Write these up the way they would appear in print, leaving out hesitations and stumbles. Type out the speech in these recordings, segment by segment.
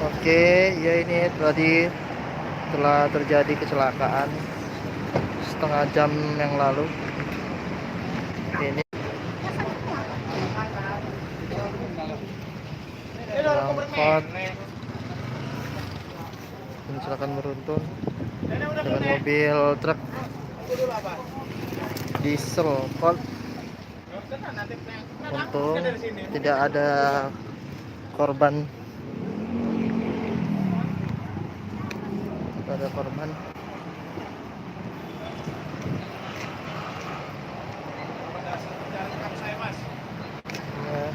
Oke, ya ini tadi telah terjadi kecelakaan setengah jam yang lalu. Ini angkot kecelakaan beruntun dengan mobil truk diesel Colt. Untung tidak ada korban. Tidak ada korban. Ya.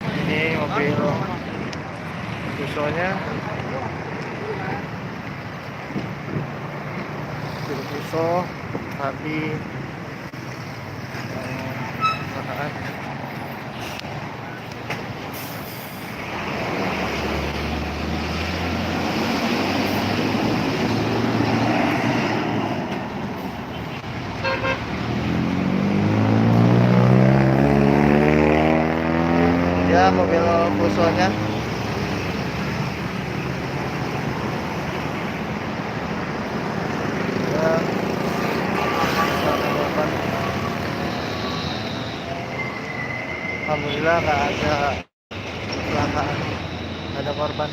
Ini mobil Fusonya, mobil Fuso tadi kecelakaan. Ya, mobil Fusonya ya, korban. Alhamdulillah nggak ada kecelakaan, nggak ada korban.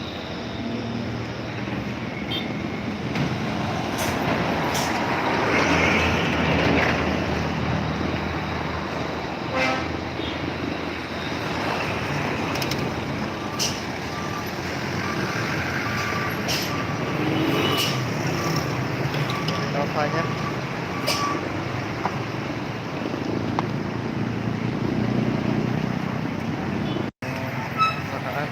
Novanya kecelakaan.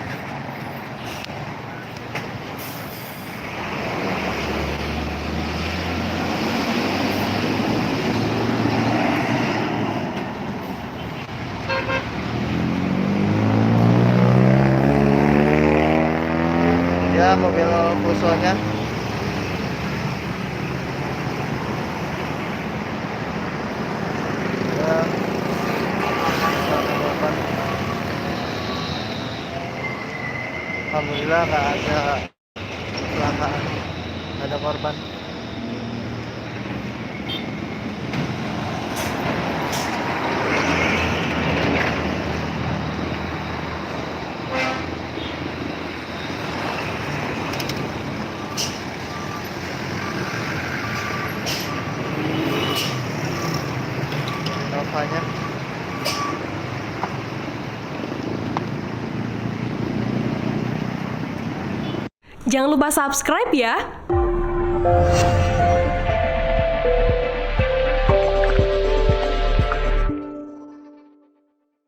Ya, mobil Fusonya ya, korban. Alhamdulillah nggak ada kecelakaan, nggak ada korban. Novanya Jangan lupa subscribe ya.